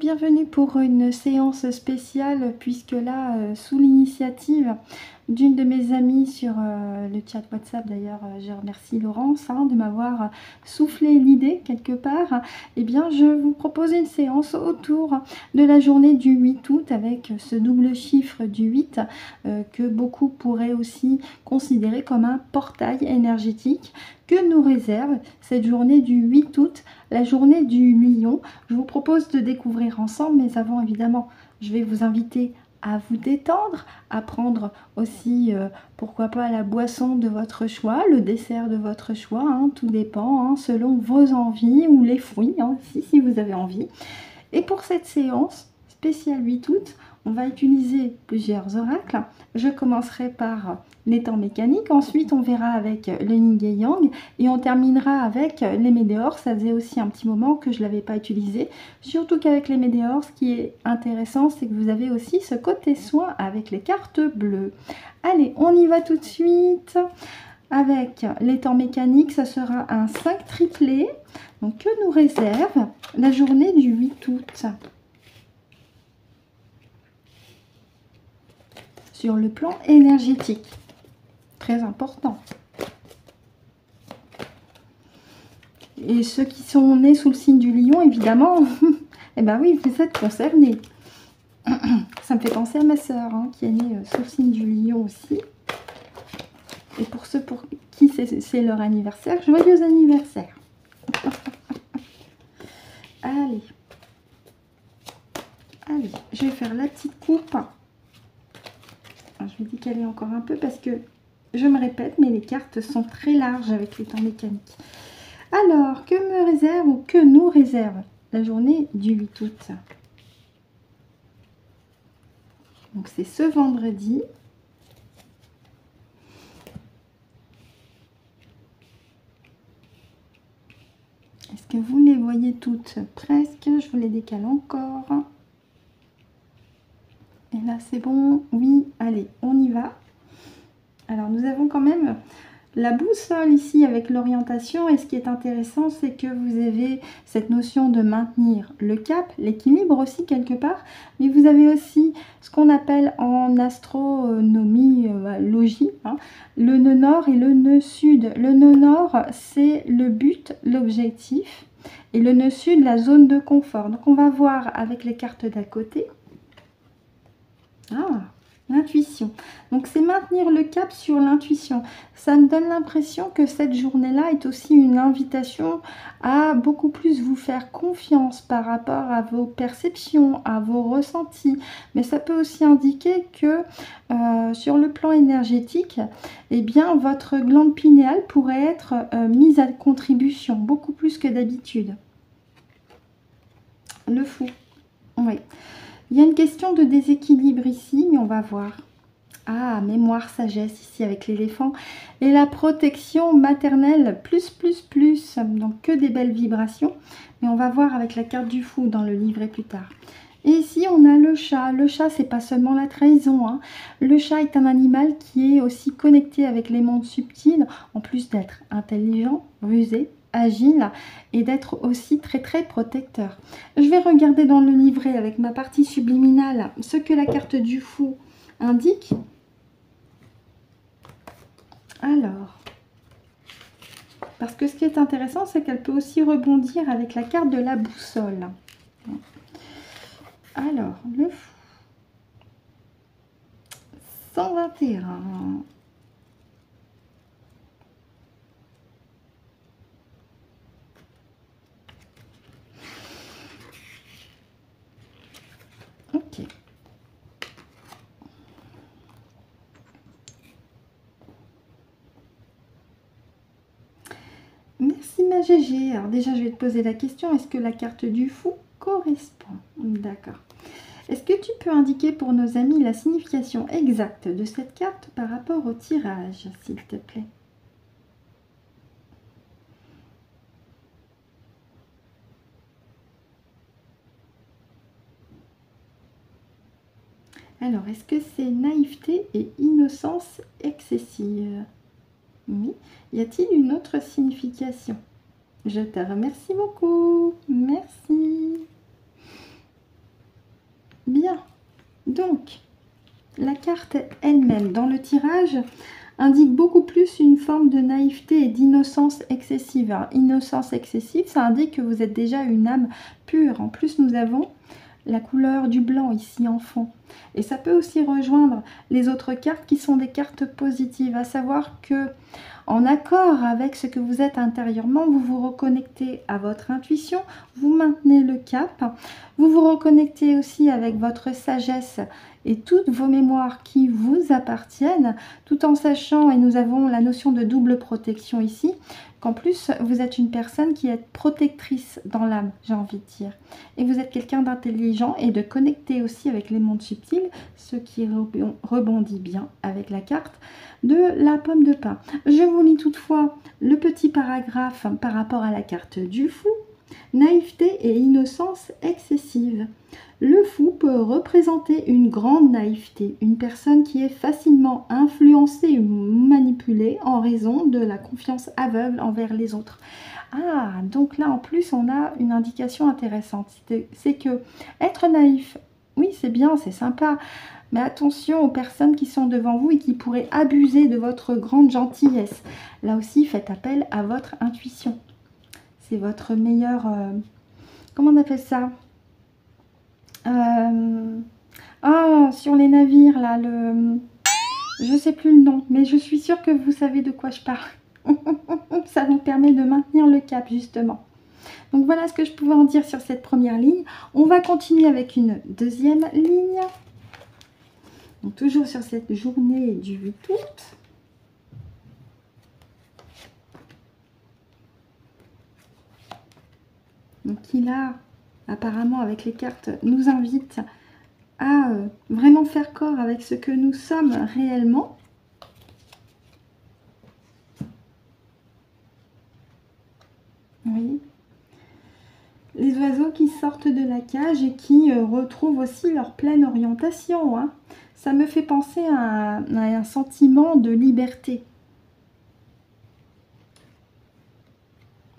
bienvenue pour une séance spéciale puisque là, sous l'initiative d'une de mes amies sur le chat WhatsApp, d'ailleurs je remercie Laurence de m'avoir soufflé l'idée quelque part, eh bien je vous propose une séance autour de la journée du 8 août avec ce double chiffre du 8 que beaucoup pourraient aussi considérer comme un portail énergétique que nous réserve cette journée du 8 août, la journée du lion. Je vous propose de découvrir ensemble, mais avant évidemment, je vais vous inviter à vous détendre, à prendre aussi, pourquoi pas, la boisson de votre choix, le dessert de votre choix, tout dépend, selon vos envies, ou les fruits, si vous avez envie. Et pour cette séance spéciale 8 août, on va utiliser plusieurs oracles. Je commencerai par les temps mécaniques, ensuite on verra avec le yin et yang, et on terminera avec les météores. Ça faisait aussi un petit moment que je ne l'avais pas utilisé, surtout qu'avec les météores, ce qui est intéressant, c'est que vous avez aussi ce côté soin avec les cartes bleues. Allez, on y va tout de suite. Avec les temps mécaniques, ça sera un 5 triplé, donc que nous réserve la journée du 8 août. Sur le plan énergétique, très important. Et ceux qui sont nés sous le signe du lion, évidemment, eh ben oui, vous êtes concernés. Ça me fait penser à ma sœur, qui est née sous le signe du lion aussi. Et pour ceux pour qui c'est leur anniversaire, joyeux anniversaire. Allez. Allez, je vais faire la petite coupe. Alors, je me dis qu'elle est encore un peu parce que je me répète, mais les cartes sont très larges avec les temps mécaniques. Alors, que me réserve ou que nous réserve la journée du 8 août? Donc, c'est ce vendredi. Est-ce que vous les voyez toutes? Presque, je vous les décale encore. Et là, c'est bon. Oui, allez, on y va. Alors, nous avons quand même la boussole ici avec l'orientation. Et ce qui est intéressant, c'est que vous avez cette notion de maintenir le cap, l'équilibre aussi quelque part. Mais vous avez aussi ce qu'on appelle en astronomie, logie, le nœud nord et le nœud sud. Le nœud nord, c'est le but, l'objectif. Et le nœud sud, la zone de confort. Donc, on va voir avec les cartes d'à côté. Ah, l'intuition. Donc, c'est maintenir le cap sur l'intuition. Ça me donne l'impression que cette journée-là est aussi une invitation à beaucoup plus vous faire confiance par rapport à vos perceptions, à vos ressentis. Mais ça peut aussi indiquer que sur le plan énergétique, eh bien, votre glande pinéale pourrait être mise à contribution, beaucoup plus que d'habitude. Le fou. Oui. Il y a une question de déséquilibre ici, mais on va voir. Ah, mémoire, sagesse ici avec l'éléphant. Et la protection maternelle, plus. Donc que des belles vibrations. Mais on va voir avec la carte du fou dans le livret plus tard. Et ici, on a le chat. Le chat, c'est pas seulement la trahison. Le chat est un animal qui est aussi connecté avec les mondes subtils, en plus d'être intelligent, rusé, agile et d'être aussi très protecteur. Je vais regarder dans le livret avec ma partie subliminale ce que la carte du fou indique. Alors, parce que ce qui est intéressant, c'est qu'elle peut aussi rebondir avec la carte de la boussole. Alors, le fou. 121. Ok. Merci ma GG. Alors déjà, je vais te poser la question. Est-ce que la carte du fou correspond? D'accord. Est-ce que tu peux indiquer pour nos amis la signification exacte de cette carte par rapport au tirage, s'il te plaît? Alors, est-ce que c'est naïveté et innocence excessive? Oui. Y a-t-il une autre signification? Je te remercie beaucoup. Merci. Bien. Donc, la carte elle-même, dans le tirage, indique beaucoup plus une forme de naïveté et d'innocence excessive. Alors, innocence excessive, ça indique que vous êtes déjà une âme pure. En plus, nous avons la couleur du blanc ici en fond. Et ça peut aussi rejoindre les autres cartes qui sont des cartes positives, à savoir que en accord avec ce que vous êtes intérieurement, vous vous reconnectez à votre intuition, vous maintenez le cap, vous vous reconnectez aussi avec votre sagesse et toutes vos mémoires qui vous appartiennent, tout en sachant, et nous avons la notion de double protection ici, qu'en plus vous êtes une personne qui est protectrice dans l'âme, j'ai envie de dire. Et vous êtes quelqu'un d'intelligent et de connecté aussi avec les mondes subtils, ce qui rebondit bien avec la carte de la pomme de pin. Je vous lis toutefois le petit paragraphe par rapport à la carte du fou. Naïveté et innocence excessive. Le fou peut représenter une grande naïveté, une personne qui est facilement influencée ou manipulée en raison de la confiance aveugle envers les autres. Ah, donc là en plus on a une indication intéressante, c'est que être naïf, oui c'est bien, c'est sympa, mais attention aux personnes qui sont devant vous et qui pourraient abuser de votre grande gentillesse. Là aussi, faites appel à votre intuition. C'est votre meilleur... comment on appelle ça sur les navires, là, je sais plus le nom, mais je suis sûre que vous savez de quoi je parle. Ça vous permet de maintenir le cap, justement. Donc voilà ce que je pouvais en dire sur cette première ligne. On va continuer avec une deuxième ligne. Donc, toujours sur cette journée du 8 août. Donc, qui là, apparemment, avec les cartes, nous invite à vraiment faire corps avec ce que nous sommes réellement. Oui. Les oiseaux qui sortent de la cage et qui retrouvent aussi leur pleine orientation. Hein. Ça me fait penser à un sentiment de liberté.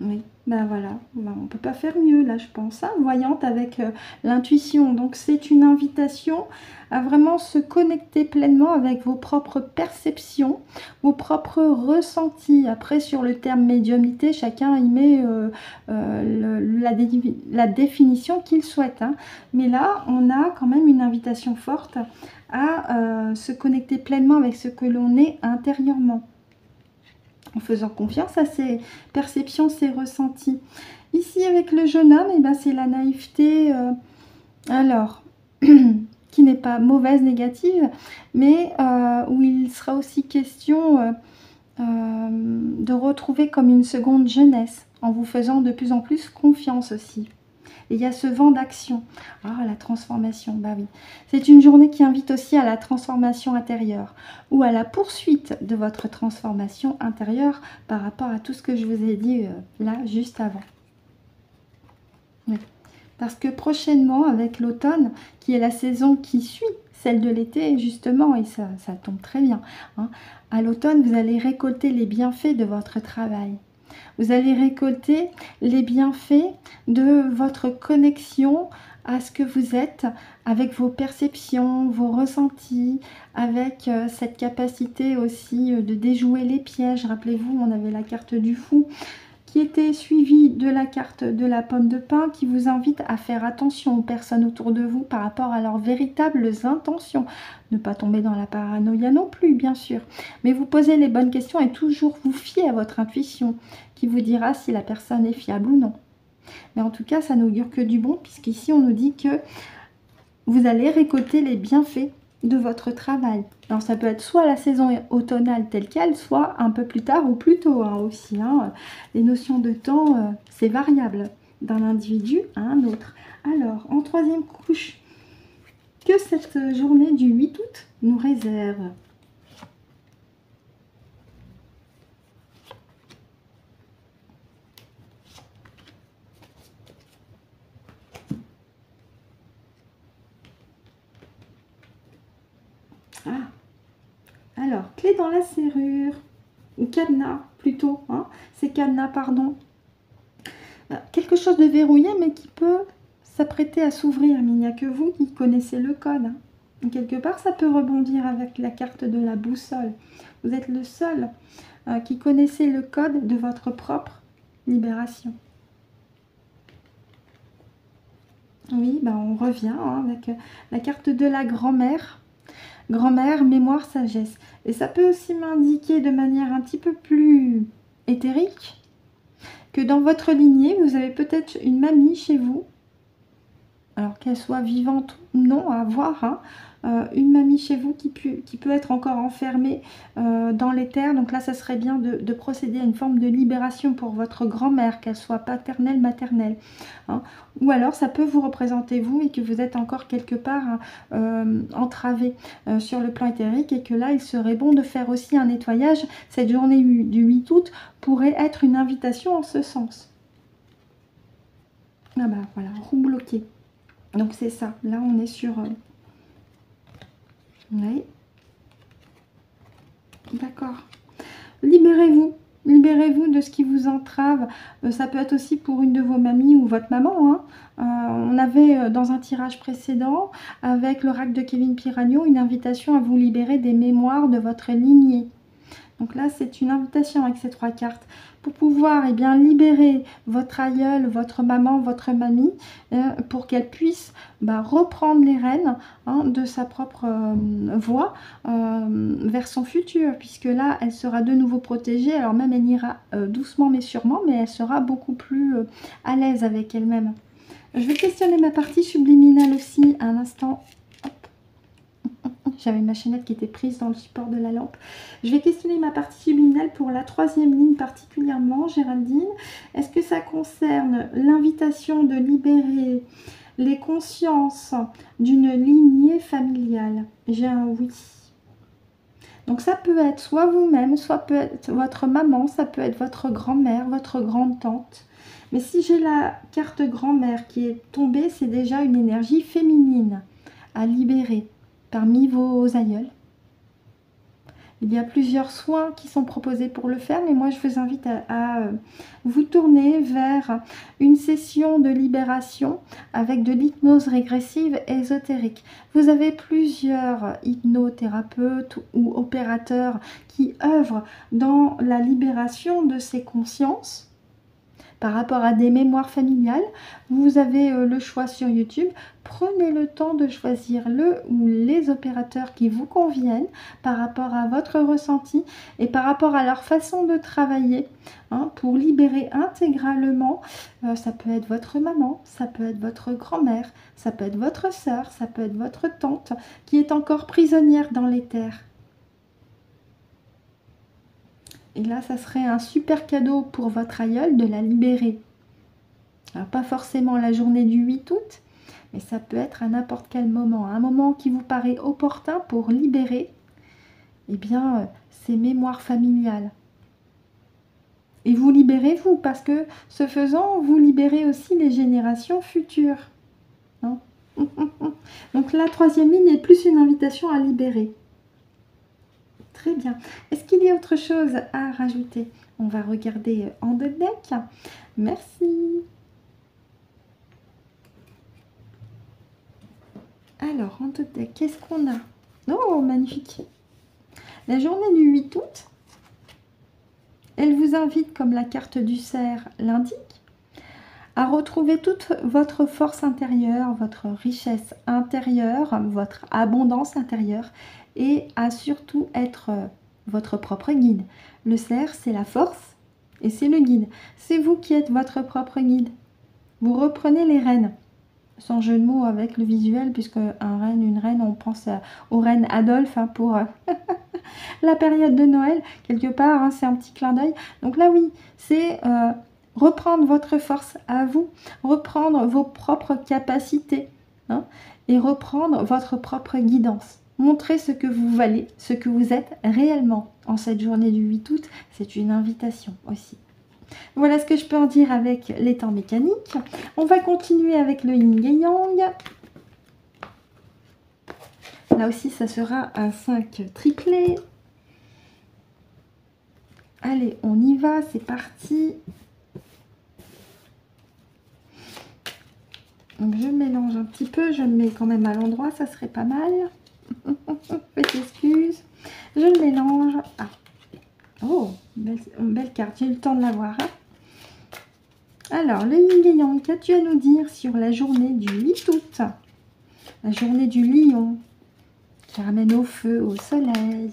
Oui, ben voilà, ben on ne peut pas faire mieux là je pense, hein, voyante avec l'intuition. Donc c'est une invitation à vraiment se connecter pleinement avec vos propres perceptions, vos propres ressentis. Après sur le terme médiumnité, chacun y met la définition qu'il souhaite. Hein. Mais là on a quand même une invitation forte à se connecter pleinement avec ce que l'on est intérieurement, en faisant confiance à ses perceptions, ses ressentis. Ici, avec le jeune homme, eh ben, c'est la naïveté, alors, qui n'est pas mauvaise, négative, mais où il sera aussi question de retrouver comme une seconde jeunesse, en vous faisant de plus en plus confiance aussi. Et il y a ce vent d'action. Ah, la transformation, bah oui. C'est une journée qui invite aussi à la transformation intérieure ou à la poursuite de votre transformation intérieure par rapport à tout ce que je vous ai dit là, juste avant. Oui. Parce que prochainement, avec l'automne, qui est la saison qui suit celle de l'été, justement, et ça tombe très bien, hein, à l'automne, vous allez récolter les bienfaits de votre travail. Vous allez récolter les bienfaits de votre connexion à ce que vous êtes, avec vos perceptions, vos ressentis, avec cette capacité aussi de déjouer les pièges. Rappelez-vous, on avait la carte du fou qui était suivie de la carte de la pomme de pin qui vous invite à faire attention aux personnes autour de vous par rapport à leurs véritables intentions. Ne pas tomber dans la paranoïa non plus, bien sûr. Mais vous posez les bonnes questions et toujours vous fier à votre intuition qui vous dira si la personne est fiable ou non. Mais en tout cas, ça n'augure que du bon puisqu'ici, on nous dit que vous allez récolter les bienfaits de votre travail. Alors ça peut être soit la saison automnale telle qu'elle, soit un peu plus tard ou plus tôt hein, aussi. Hein. Les notions de temps, c'est variable d'un individu à un autre. Alors, en troisième couche, que cette journée du 8 août nous réserve? Ah, alors, clé dans la serrure, ou cadenas plutôt, hein, c'est cadenas, pardon. Quelque chose de verrouillé, mais qui peut s'apprêter à s'ouvrir, mais il n'y a que vous qui connaissez le code. Hein. Quelque part, ça peut rebondir avec la carte de la boussole. Vous êtes le seul qui connaissez le code de votre propre libération. Oui, ben on revient hein, avec la carte de la grand-mère. Grand-mère, mémoire, sagesse. Et ça peut aussi m'indiquer de manière un petit peu plus éthérique que dans votre lignée, vous avez peut-être une mamie chez vous. Alors qu'elle soit vivante ou non, à voir. Hein, une mamie chez vous qui peut être encore enfermée dans les terres. Donc là, ça serait bien de procéder à une forme de libération pour votre grand-mère, qu'elle soit paternelle, maternelle. Hein. Ou alors, ça peut vous représenter vous et que vous êtes encore quelque part entravé sur le plan éthérique et que là, il serait bon de faire aussi un nettoyage. Cette journée du 8 août pourrait être une invitation en ce sens. Ah bah voilà, roue bloquée. Donc c'est ça. Là, on est sur... Oui. D'accord. Libérez-vous. Libérez-vous de ce qui vous entrave. Ça peut être aussi pour une de vos mamies ou votre maman. Hein. On avait dans un tirage précédent, avec l'oracle de Kevin Piragno, une invitation à vous libérer des mémoires de votre lignée. Donc là, c'est une invitation avec ces 3 cartes pour pouvoir libérer votre aïeul, votre maman, votre mamie, pour qu'elle puisse reprendre les rênes de sa propre voie vers son futur, puisque là, elle sera de nouveau protégée. Alors même, elle ira doucement mais sûrement, mais elle sera beaucoup plus à l'aise avec elle-même. Je vais questionner ma partie subliminale aussi un instant. J'avais ma chaînette qui était prise dans le support de la lampe. Je vais questionner ma partie subliminale pour la 3e ligne particulièrement, Géraldine. Est-ce que ça concerne l'invitation de libérer les consciences d'une lignée familiale? J'ai un oui. Donc ça peut être soit vous-même, soit peut être votre maman, ça peut être votre grand-mère, votre grande-tante. Mais si j'ai la carte grand-mère qui est tombée, c'est déjà une énergie féminine à libérer. Parmi vos aïeuls. Il y a plusieurs soins qui sont proposés pour le faire, mais moi je vous invite à vous tourner vers une session de libération avec de l'hypnose régressive ésotérique. Vous avez plusieurs hypnothérapeutes ou opérateurs qui œuvrent dans la libération de ces consciences. Par rapport à des mémoires familiales, vous avez le choix sur YouTube. Prenez le temps de choisir le ou les opérateurs qui vous conviennent par rapport à votre ressenti et par rapport à leur façon de travailler pour libérer intégralement. Ça peut être votre maman, ça peut être votre grand-mère, ça peut être votre sœur, ça peut être votre tante qui est encore prisonnière dans les terres. Et là, ça serait un super cadeau pour votre aïeul de la libérer. Alors, pas forcément la journée du 8 août, mais ça peut être à n'importe quel moment. Un moment qui vous paraît opportun pour libérer ces mémoires familiales. Et vous libérez vous, parce que ce faisant, vous libérez aussi les générations futures. Non. Donc la 3e ligne est plus une invitation à libérer. Très bien. Est-ce qu'il y a autre chose à rajouter? On va regarder en deck. Merci. Alors, en deck, qu'est-ce qu'on a? Oh, magnifique. La journée du 8 août, elle vous invite, comme la carte du cerf l'indique, à retrouver toute votre force intérieure, votre richesse intérieure, votre abondance intérieure et à surtout être votre propre guide. Le cerf, c'est la force et c'est le guide. C'est vous qui êtes votre propre guide. Vous reprenez les rênes, sans jeu de mots avec le visuel, puisque un renne, une reine, on pense au reine Adolphe pour la période de Noël, quelque part, c'est un petit clin d'œil. Donc là, oui, c'est reprendre votre force à vous, reprendre vos propres capacités et reprendre votre propre guidance. Montrer ce que vous valez, ce que vous êtes réellement en cette journée du 8 août. C'est une invitation aussi. Voilà ce que je peux en dire avec les temps mécaniques. On va continuer avec le yin et yang. Là aussi, ça sera un 5 triplé. Allez, on y va, c'est parti. Donc je mélange un petit peu, je le mets quand même à l'endroit, ça serait pas mal. Faites excuse. Je le mélange. Ah. Oh, belle carte, j'ai eu le temps de la voir. Hein. Alors, le yin et yang, qu'as-tu à nous dire sur la journée du 8 août? La journée du lion, qui ramène au feu, au soleil.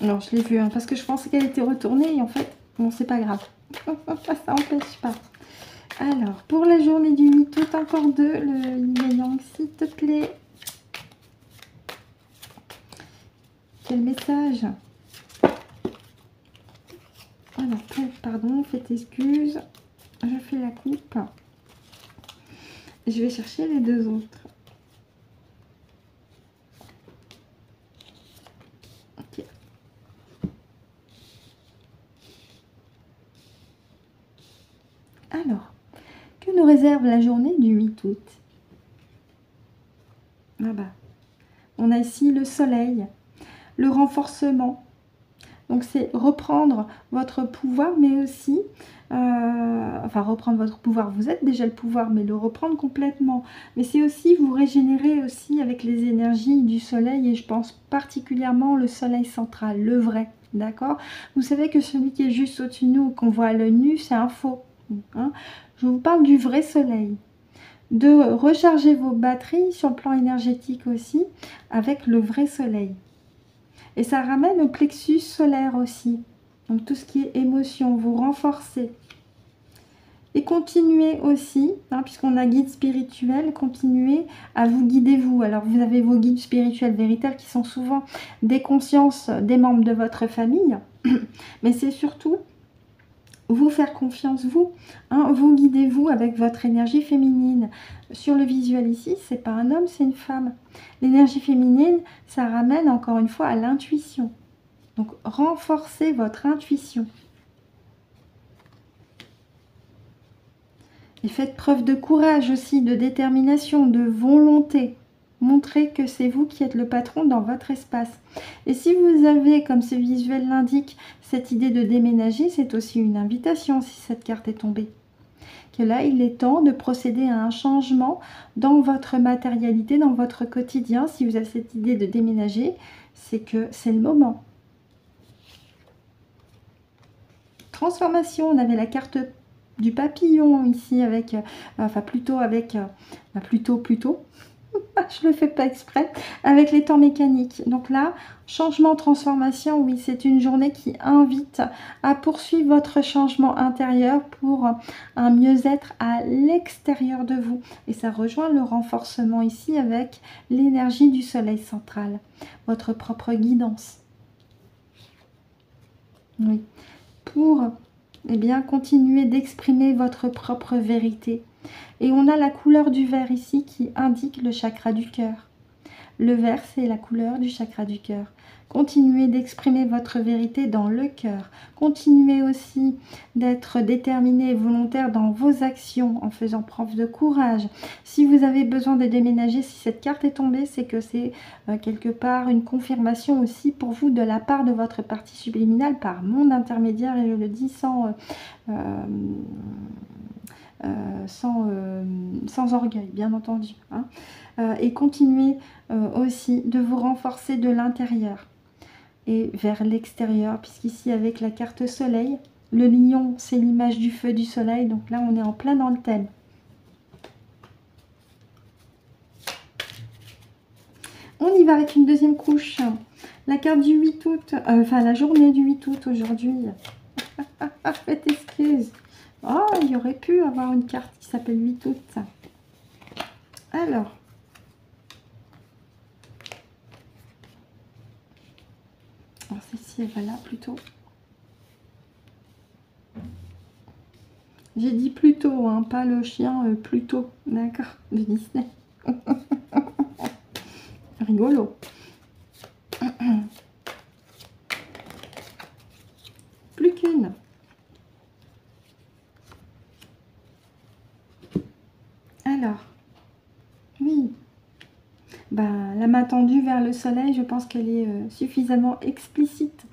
Alors, je l'ai vu, hein, parce que je pensais qu'elle était retournée, et en fait, bon, c'est pas grave. Ça n'empêche pas. Alors, pour la journée du 8 août, encore deux, le yin et yang, s'il te plaît. Quel message? Alors, pardon, faites excuse. Je fais la coupe. Je vais chercher les deux autres. Ok. Alors, que nous réserve la journée du 8 août? Ah bah, on a ici le soleil, le renforcement. Donc c'est reprendre votre pouvoir, mais aussi, enfin reprendre votre pouvoir, vous êtes déjà le pouvoir, mais le reprendre complètement. Mais c'est aussi vous régénérer aussi avec les énergies du soleil, et je pense particulièrement le soleil central, le vrai, d'accord? Vous savez que celui qui est juste au-dessus de nous, qu'on voit à l'œil nu, c'est un faux. Hein. Je vous parle du vrai soleil. De recharger vos batteries sur le plan énergétique aussi, avec le vrai soleil. Et ça ramène au plexus solaire aussi. Donc tout ce qui est émotion, vous renforcez. Et continuez aussi, hein, puisqu'on a guide spirituel, continuez à vous guider vous. Alors vous avez vos guides spirituels véritables qui sont souvent des consciences des membres de votre famille. Mais c'est surtout vous faire confiance, vous. Hein, vous guidez-vous avec votre énergie féminine. Sur le visuel ici, c'est pas un homme, c'est une femme. L'énergie féminine, ça ramène encore une fois à l'intuition. Donc, renforcez votre intuition. Et faites preuve de courage aussi, de détermination, de volonté. Montrez que c'est vous qui êtes le patron dans votre espace. Et si vous avez, comme ce visuel l'indique, cette idée de déménager, c'est aussi une invitation si cette carte est tombée. Que là, il est temps de procéder à un changement dans votre matérialité, dans votre quotidien. Si vous avez cette idée de déménager, c'est que c'est le moment. Transformation, on avait la carte du papillon ici avec, enfin plutôt avec, plutôt, je le fais pas exprès, avec les temps mécaniques. Donc là, changement, transformation, oui, c'est une journée qui invite à poursuivre votre changement intérieur pour un mieux-être à l'extérieur de vous. Et ça rejoint le renforcement ici avec l'énergie du soleil central, votre propre guidance. Oui, pour eh bien, continuer d'exprimer votre propre vérité. Et on a la couleur du vert ici qui indique le chakra du cœur. Le vert, c'est la couleur du chakra du cœur. Continuez d'exprimer votre vérité dans le cœur. Continuez aussi d'être déterminé et volontaire dans vos actions en faisant preuve de courage. Si vous avez besoin de déménager, si cette carte est tombée, c'est que c'est quelque part une confirmation aussi pour vous de la part de votre partie subliminale par mon intermédiaire, et je le dis sans orgueil, bien entendu. Hein. Et continuez aussi de vous renforcer de l'intérieur et vers l'extérieur, puisqu'ici avec la carte soleil, le lion c'est l'image du feu du soleil, donc là on est en plein dans le thème. On y va avec une deuxième couche. La carte du 8 août, enfin la journée du 8 août aujourd'hui. Faites excuse. Oh, il y aurait pu avoir une carte qui s'appelle 8 août. Alors, celle-ci, elle va là plutôt. J'ai dit plutôt, hein, pas le chien plutôt, d'accord, de Disney. Rigolo. Plus qu'une. Alors, oui. Ben, la main tendue vers le soleil, je pense qu'elle est suffisamment explicite.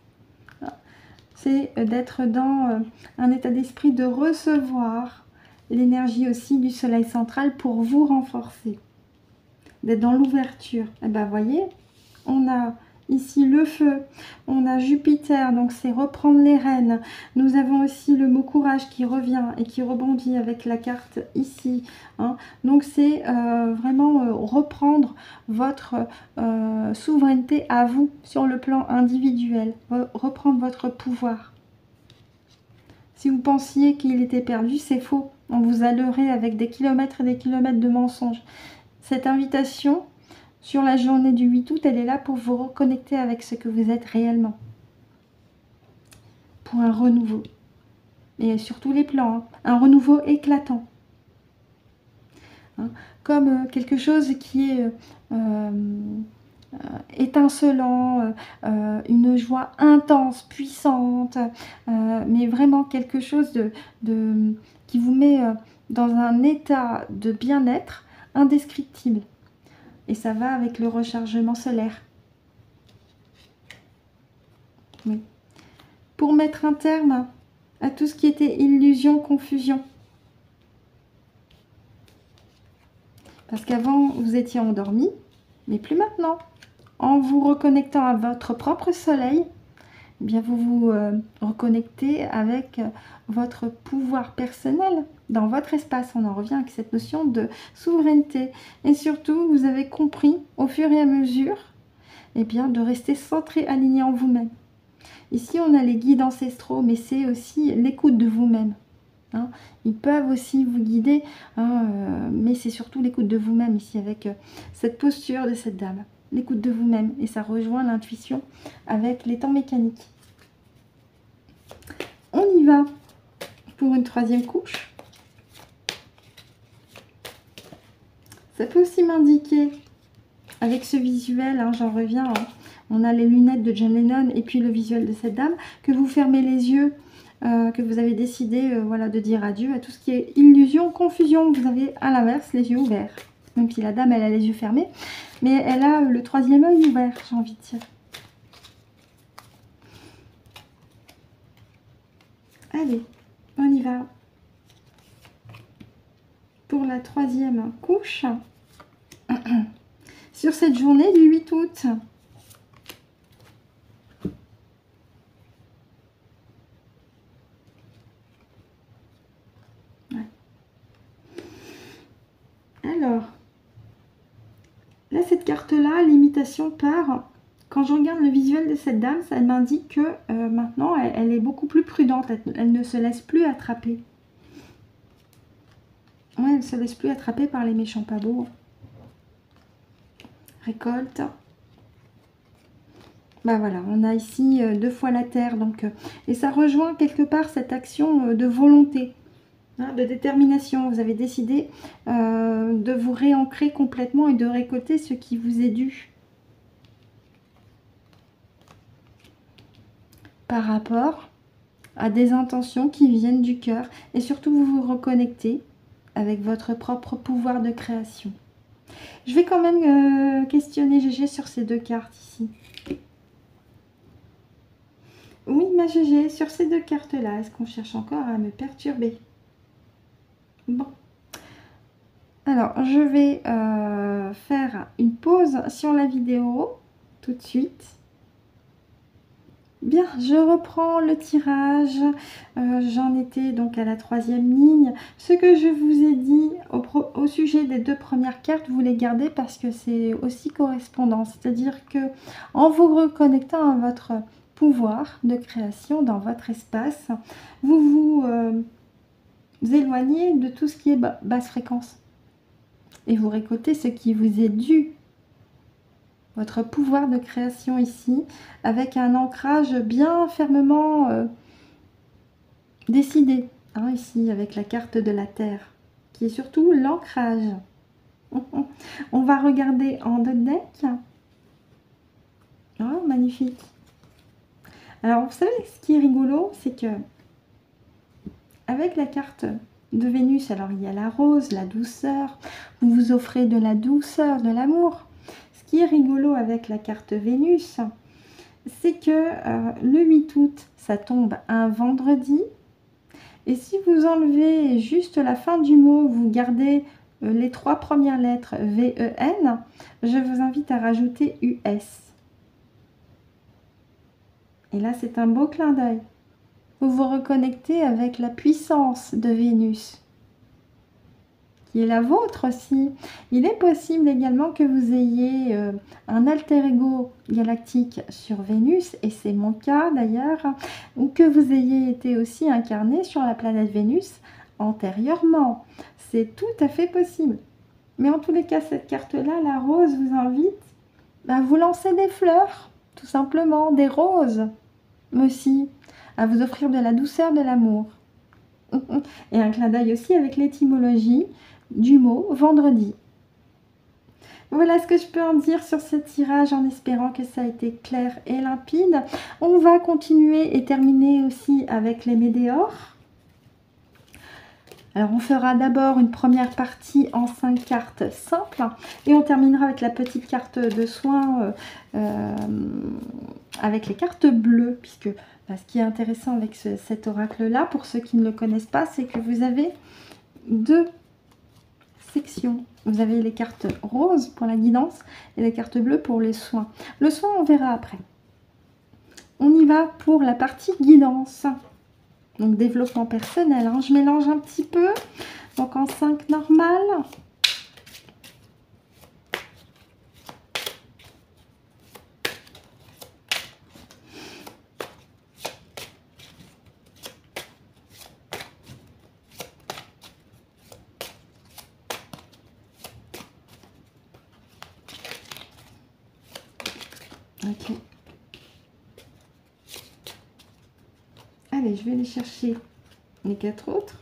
c'est d'être dans un état d'esprit de recevoir l'énergie aussi du soleil central pour vous renforcer. D'être dans l'ouverture. Et ben voyez, on a ici le feu, on a Jupiter, donc c'est reprendre les rênes. Nous avons aussi le mot courage qui revient et qui rebondit avec la carte ici. Hein. Donc c'est vraiment reprendre votre souveraineté à vous sur le plan individuel, reprendre votre pouvoir. Si vous pensiez qu'il était perdu, c'est faux. On vous a leurré avec des kilomètres et des kilomètres de mensonges. Cette invitation, sur la journée du 8 août, elle est là pour vous reconnecter avec ce que vous êtes réellement. Pour un renouveau. Et sur tous les plans. Hein. Un renouveau éclatant. Hein. Comme quelque chose qui est étincelant, une joie intense, puissante. Mais vraiment quelque chose qui vous met dans un état de bien-être indescriptible. Et ça va avec le rechargement solaire. Oui. Pour mettre un terme à tout ce qui était illusion, confusion. Parce qu'avant, vous étiez endormi, mais plus maintenant. En vous reconnectant à votre propre soleil, eh bien vous vous reconnectez avec votre pouvoir personnel dans votre espace. On en revient avec cette notion de souveraineté. Et surtout, vous avez compris au fur et à mesure eh bien, de rester centré, aligné en vous-même. Ici, on a les guides ancestraux, mais c'est aussi l'écoute de vous-même. Hein. Ils peuvent aussi vous guider, hein, mais c'est surtout l'écoute de vous-même ici avec cette posture de cette dame. L'écoute de vous-même. Et ça rejoint l'intuition avec les temps mécaniques. On y va pour une troisième couche. Ça peut aussi m'indiquer, avec ce visuel, hein, j'en reviens, hein, on a les lunettes de John Lennon et puis le visuel de cette dame, que vous fermez les yeux, que vous avez décidé voilà, de dire adieu à tout ce qui est illusion, confusion. Vous avez à l'inverse les yeux ouverts. Même si la dame, elle a les yeux fermés, mais elle a le troisième œil ouvert, j'ai envie de dire. Allez, on y va. Pour la troisième couche, sur cette journée du 8 août. Ouais. Alors, là, cette carte-là, l'imitation part. Quand je regarde le visuel de cette dame, ça m'indique que maintenant, elle est beaucoup plus prudente. Elle ne se laisse plus attraper. Ouais, elle ne se laisse plus attraper par les méchants pas beaux. Récolte. Bah voilà, on a ici 2 fois la terre. Donc, et ça rejoint quelque part cette action de volonté, hein, de détermination. Vous avez décidé de vous réancrer complètement et de récolter ce qui vous est dû. Par rapport à des intentions qui viennent du cœur. Et surtout, vous vous reconnectez avec votre propre pouvoir de création. Je vais quand même questionner GG sur ces 2 cartes ici. Oui, ma GG, sur ces 2 cartes-là, est-ce qu'on cherche encore à me perturber? Bon. Alors, je vais faire une pause sur la vidéo tout de suite. Bien, je reprends le tirage. J'en étais donc à la 3e ligne. Ce que je vous ai dit au sujet des 2 premières cartes, vous les gardez parce que c'est aussi correspondant. C'est-à-dire que en vous reconnectant à votre pouvoir de création dans votre espace, vous vous éloignez de tout ce qui est basse fréquence. Et vous récoltez ce qui vous est dû. Votre pouvoir de création ici, avec un ancrage bien fermement décidé. Hein, ici, avec la carte de la Terre, qui est surtout l'ancrage. On va regarder en 2 decks. Oh, magnifique. Alors, vous savez, ce qui est rigolo, c'est que avec la carte de Vénus, alors il y a la rose, la douceur. Vous vous offrez de la douceur, de l'amour. Ce qui est rigolo avec la carte Vénus, c'est que le 8 août, ça tombe un vendredi. Et si vous enlevez juste la fin du mot, vous gardez les 3 premières lettres V-E-N, je vous invite à rajouter US. Et là, c'est un beau clin d'œil. Vous vous reconnectez avec la puissance de Vénus, qui est la vôtre aussi. Il est possible également que vous ayez un alter ego galactique sur Vénus, et c'est mon cas d'ailleurs, ou que vous ayez été aussi incarné sur la planète Vénus antérieurement. C'est tout à fait possible. Mais en tous les cas, cette carte-là, la rose, vous invite à vous lancer des fleurs, tout simplement, des roses aussi, à vous offrir de la douceur, de l'amour. Et un clin d'œil aussi avec l'étymologie du mot vendredi. Voilà ce que je peux en dire sur ce tirage, en espérant que ça a été clair et limpide. On va continuer et terminer aussi avec les météores. Alors on fera d'abord une première partie en 5 cartes simples et on terminera avec la petite carte de soin avec les cartes bleues, puisque ce qui est intéressant avec cet oracle-là, pour ceux qui ne le connaissent pas, c'est que vous avez 2 sections. Vous avez les cartes roses pour la guidance et les cartes bleues pour les soins. Le soin, on verra après. On y va pour la partie guidance. Donc développement personnel, hein. Je mélange un petit peu. Donc en 5 normal. Ok. Allez, je vais aller chercher les 4 autres.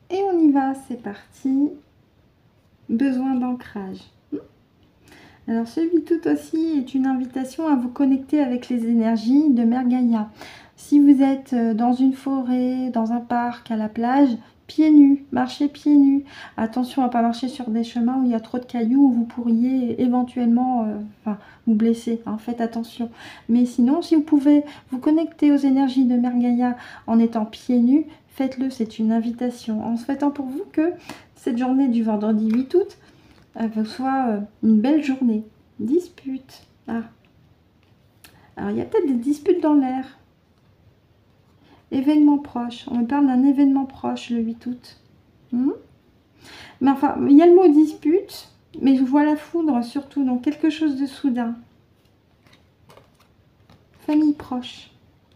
Et on y va, c'est parti. Besoin d'ancrage. Alors celui tout aussi est une invitation à vous connecter avec les énergies de Mère Gaïa. Si vous êtes dans une forêt, dans un parc, à la plage, pieds nus, marchez pieds nus. Attention à ne pas marcher sur des chemins où il y a trop de cailloux, où vous pourriez éventuellement vous blesser. Hein, faites attention. Mais sinon, si vous pouvez vous connecter aux énergies de Mère Gaïa en étant pieds nus, faites-le, c'est une invitation. En souhaitant pour vous que cette journée du vendredi 8 août soit une belle journée. Dispute. Ah. Alors, il y a peut-être des disputes dans l'air. Événement proche. On me parle d'un événement proche le 8 août. Mais enfin, il y a le mot dispute, mais je vois la foudre surtout, donc quelque chose de soudain. Famille proche.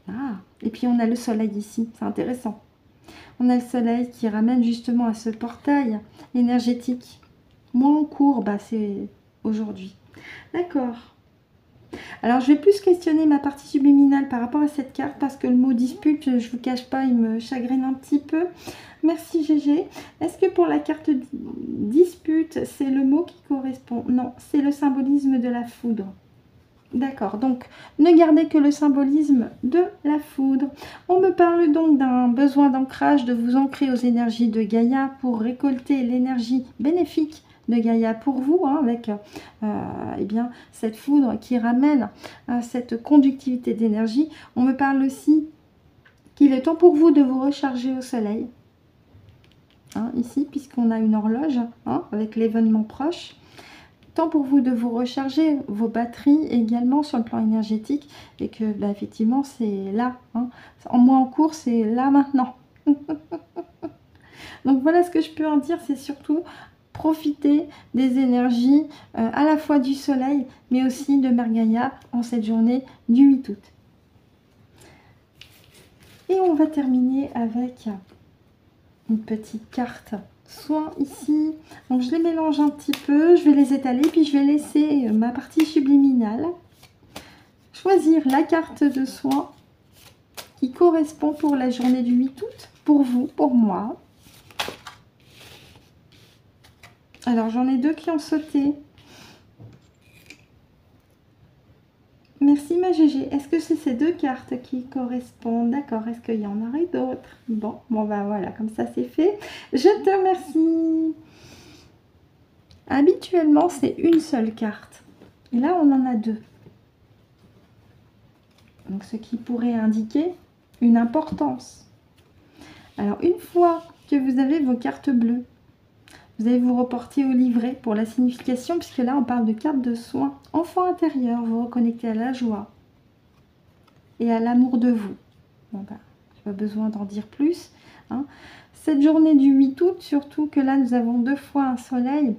Ah. Et puis on a le soleil ici, c'est intéressant. On a le soleil qui ramène justement à ce portail énergétique. Moins en cours, c'est aujourd'hui. D'accord. Alors, je vais plus questionner ma partie subliminale par rapport à cette carte parce que le mot dispute, je ne vous cache pas, il me chagrine un petit peu. Merci Gégé. Est-ce que pour la carte dispute, c'est le mot qui correspond? Non, c'est le symbolisme de la foudre. D'accord, donc ne gardez que le symbolisme de la foudre. On me parle donc d'un besoin d'ancrage, de vous ancrer aux énergies de Gaïa pour récolter l'énergie bénéfique de Gaïa pour vous, hein, avec cette foudre qui ramène cette conductivité d'énergie. On me parle aussi qu'il est temps pour vous de vous recharger au soleil, hein, ici, puisqu'on a une horloge avec l'événement proche. Temps pour vous de vous recharger vos batteries également sur le plan énergétique, et que effectivement c'est là, hein, en moins en cours, c'est là maintenant. Donc voilà ce que je peux en dire, c'est surtout profiter des énergies à la fois du soleil mais aussi de Mère Gaïa en cette journée du 8 août. Et on va terminer avec une petite carte soin ici. Donc je les mélange un petit peu, je vais les étaler puis je vais laisser ma partie subliminale choisir la carte de soin qui correspond pour la journée du 8 août, pour vous, pour moi. Alors j'en ai 2 qui ont sauté. merci ma Gégé. Est-ce que c'est ces deux cartes qui correspondent? D'accord, est-ce qu'il y en aurait d'autres? Bon, ben voilà, comme ça c'est fait. Je te remercie. Habituellement, c'est une seule carte. Et là, on en a deux. Donc, ce qui pourrait indiquer une importance. Alors, une fois que vous avez vos cartes bleues, vous allez vous reporter au livret pour la signification, puisque là, on parle de carte de soins. Enfant intérieur, vous reconnectez à la joie et à l'amour de vous. Bon, ben, j'ai pas besoin d'en dire plus. Hein. Cette journée du 8 août, surtout que là, nous avons 2 fois un soleil,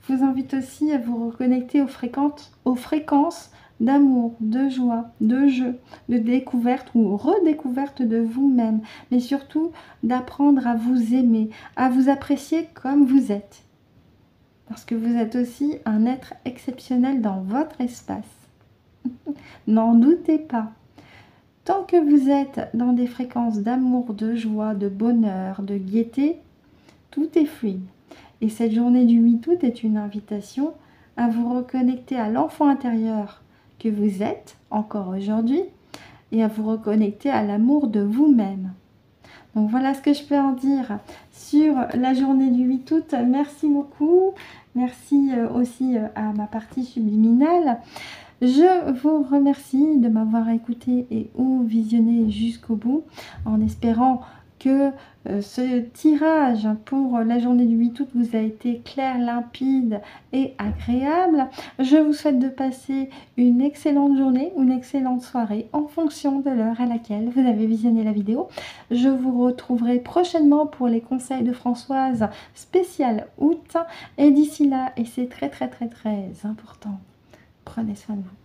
vous invite aussi à vous reconnecter aux fréquences d'amour, de joie, de jeu, de découverte ou redécouverte de vous-même, mais surtout d'apprendre à vous aimer, à vous apprécier comme vous êtes. Parce que vous êtes aussi un être exceptionnel dans votre espace. N'en doutez pas. Tant que vous êtes dans des fréquences d'amour, de joie, de bonheur, de gaieté, tout est fluide. Et cette journée du 8 août est une invitation à vous reconnecter à l'enfant intérieur que vous êtes encore aujourd'hui et à vous reconnecter à l'amour de vous-même. Donc voilà ce que je peux en dire sur la journée du 8 août. Merci beaucoup. Merci aussi à ma partie subliminale. Je vous remercie de m'avoir écouté et ou visionné jusqu'au bout, en espérant que ce tirage pour la journée du 8 août vous a été clair, limpide et agréable. Je vous souhaite de passer une excellente journée, une excellente soirée en fonction de l'heure à laquelle vous avez visionné la vidéo. Je vous retrouverai prochainement pour les conseils de Françoise spécial août. Et d'ici là, et c'est très important, prenez soin de vous.